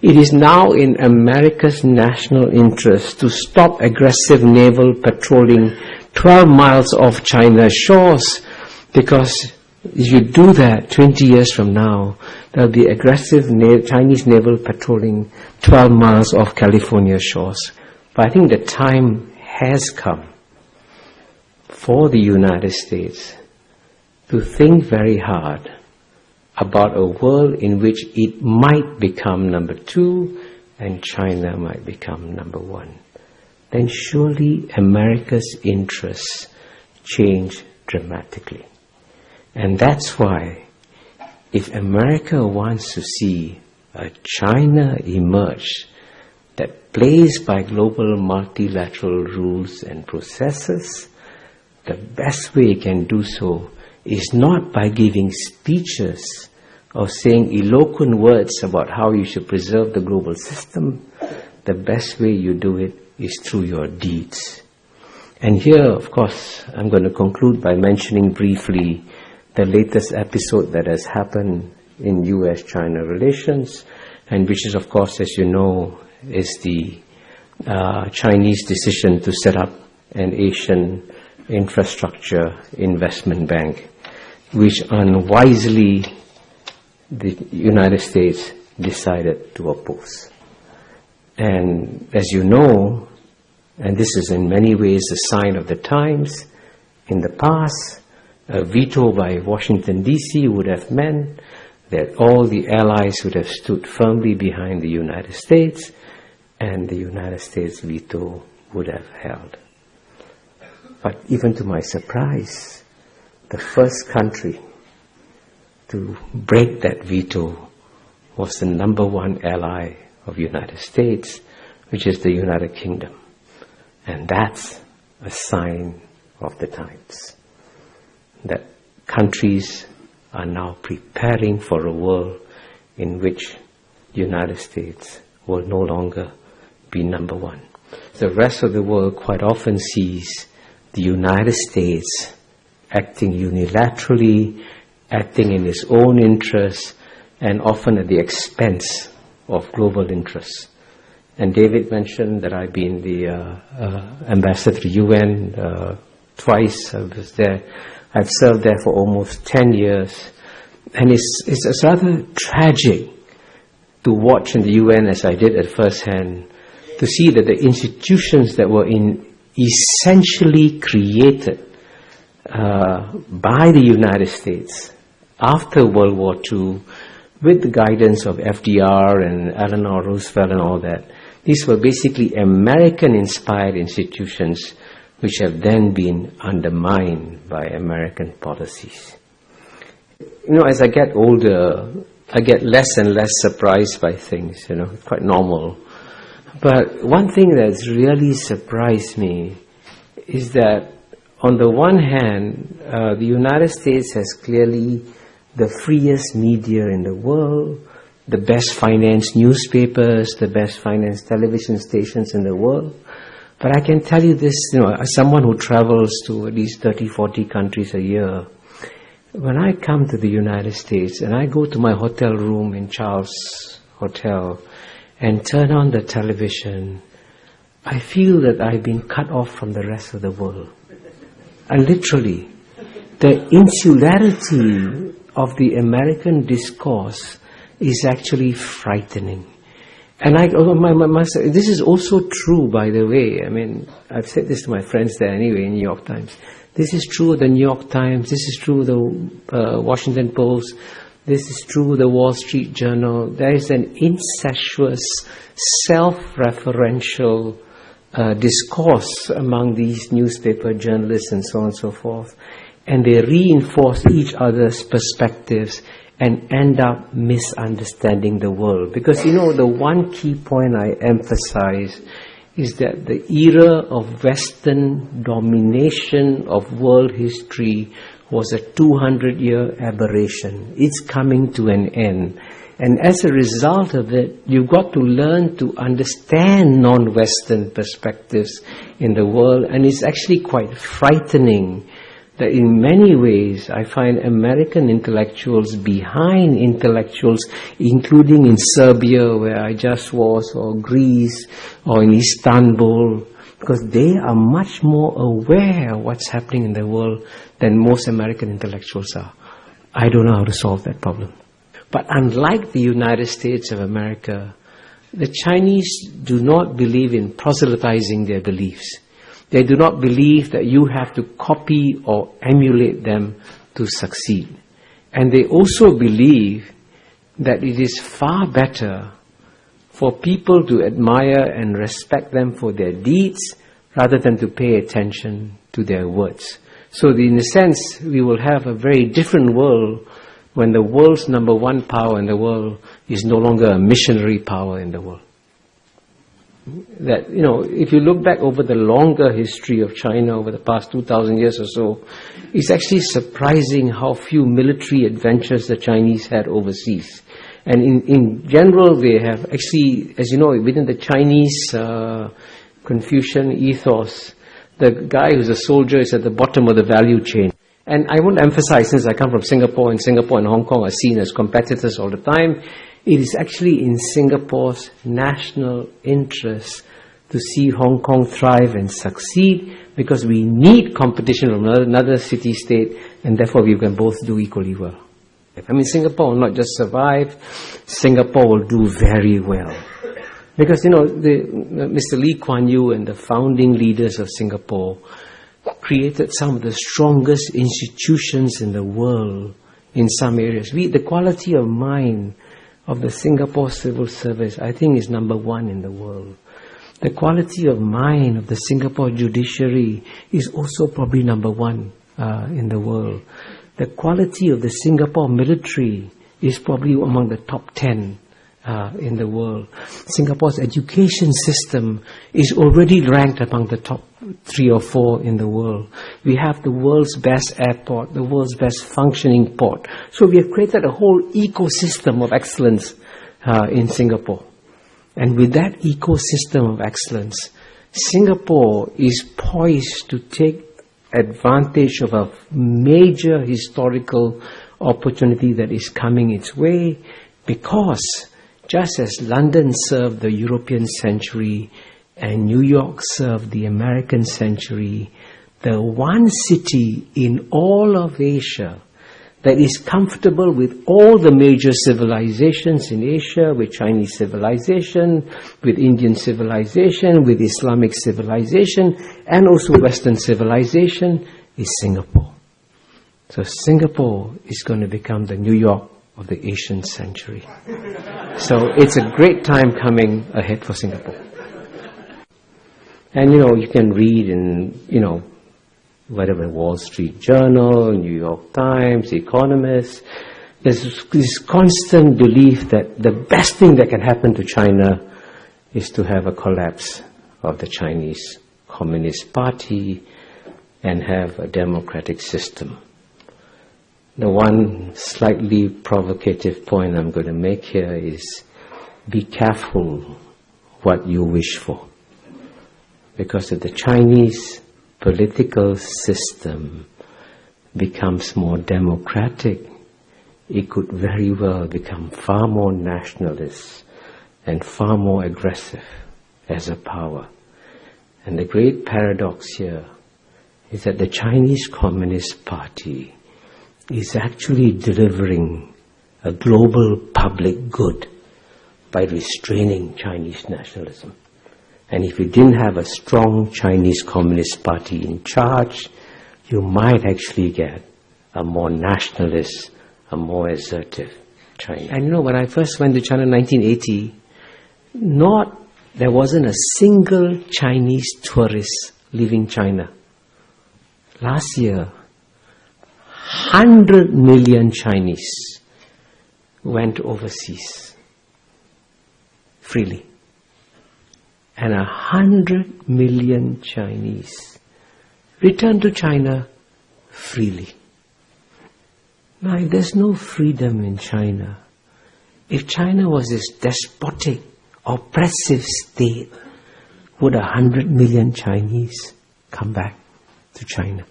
It is now in America's national interest to stop aggressive naval patrolling 12 miles off China's shores, because if you do that 20 years from now, there will be aggressive Chinese naval patrolling 12 miles off California shores. But I think the time has come for the United States to think very hard about a world in which it might become number 2 and China might become number 1. Then surely America's interests change dramatically. And that's why if America wants to see a China emerge that plays by global multilateral rules and processes, the best way it can do so is not by giving speeches or saying eloquent words about how you should preserve the global system. The best way you do it is through your deeds. And here, of course, I'm going to conclude by mentioning briefly the latest episode that has happened in US-China relations, and which is, of course, as you know, is the Chinese decision to set up an Asian infrastructure investment bank, which unwisely the United States decided to oppose. And as you know, and this is in many ways a sign of the times, in the past, a veto by Washington DC would have meant that all the allies would have stood firmly behind the United States, and the United States veto would have held. But even to my surprise, the first country to break that veto was the number 1 ally of the United States, which is the United Kingdom. And that's a sign of the times, that countries are now preparing for a world in which the United States will no longer be number 1. The rest of the world quite often sees the United States acting unilaterally, acting in its own interests, and often at the expense of global interests. And David mentioned that I've been the ambassador to UN twice. I was there. I've served there for almost 10 years. And it's rather tragic to watch in the UN, as I did at first hand, to see that the institutions that were essentially created by the United States after World War II, with the guidance of FDR and Eleanor Roosevelt and all that, these were basically American-inspired institutions which have then been undermined by American policies. You know, as I get older, I get less and less surprised by things, it's quite normal. But one thing that's really surprised me is that on the one hand, the United States has clearly the freest media in the world, the best financed newspapers, the best financed television stations in the world. But I can tell you this, as someone who travels to at least 30, 40 countries a year, when I come to the United States and I go to my hotel room in Charles Hotel and turn on the television, I feel that I've been cut off from the rest of the world. And literally, the insularity of the American discourse is actually frightening. And this is also true, by the way. I mean, I've said this to my friends there anyway in New York Times. This is true of the New York Times. This is true of the Washington Post. This is true of the Wall Street Journal. There is an incestuous, self-referential discourse among these newspaper journalists and so on and so forth. And they reinforce each other's perspectives and end up misunderstanding the world. Because, the one key point I emphasize is that the era of Western domination of world history was a 200-year aberration. It's coming to an end. And as a result of it, you've got to learn to understand non-Western perspectives in the world. And it's actually quite frightening that in many ways I find American intellectuals behind intellectuals, including in Serbia, where I just was, or Greece, or in Istanbul, because they are much more aware of what's happening in the world than most American intellectuals are. I don't know how to solve that problem. But unlike the United States of America, the Chinese do not believe in proselytizing their beliefs. They do not believe that you have to copy or emulate them to succeed. And they also believe that it is far better for people to admire and respect them for their deeds rather than to pay attention to their words. So in a sense, we will have a very different world when the world's number one power in the world is no longer a missionary power in the world. That, if you look back over the longer history of China over the past 2,000 years or so, it's actually surprising how few military adventures the Chinese had overseas. And in general, they have actually, as you know, within the Chinese Confucian ethos, the guy who's a soldier is at the bottom of the value chain. And I want to emphasize, since I come from Singapore, and Singapore and Hong Kong are seen as competitors all the time, it is actually in Singapore's national interest to see Hong Kong thrive and succeed, because we need competition from another city-state, and therefore we can both do equally well. I mean, Singapore will not just survive, Singapore will do very well. Because, Mr. Lee Kuan Yew and the founding leaders of Singapore created some of the strongest institutions in the world in some areas. The quality of mind of the Singapore civil service, I think, is number one in the world. The quality of mind of the Singapore judiciary is also probably number one in the world. The quality of the Singapore military is probably among the top 10 in the world. Singapore's education system is already ranked among the top 3 or 4 in the world. We have the world's best airport, the world's best functioning port. So we have created a whole ecosystem of excellence in Singapore. And with that ecosystem of excellence, Singapore is poised to take advantage of a major historical opportunity that is coming its way, because just as London served the European century and New York served the American century, the one city in all of Asia that is comfortable with all the major civilizations in Asia, with Chinese civilization, with Indian civilization, with Islamic civilization, and also Western civilization, is Singapore. So Singapore is going to become the New York of the Asian century. So it's a great time coming ahead for Singapore. And you can read in, whatever, Wall Street Journal, New York Times, Economist, there's this constant belief that the best thing that can happen to China is to have a collapse of the Chinese Communist Party and have a democratic system. The one slightly provocative point I'm going to make here is, be careful what you wish for. Because if the Chinese political system becomes more democratic, it could very well become far more nationalist and far more aggressive as a power. And the great paradox here is that the Chinese Communist Party is actually delivering a global public good by restraining Chinese nationalism. And if you didn't have a strong Chinese Communist Party in charge, you might actually get a more nationalist, a more assertive China. And when I first went to China in 1980, there wasn't a single Chinese tourist leaving China. Last year, 100 million Chinese went overseas freely. And 100 million Chinese returned to China freely. Now, if there's no freedom in China, if China was this despotic, oppressive state, would 100 million Chinese come back to China?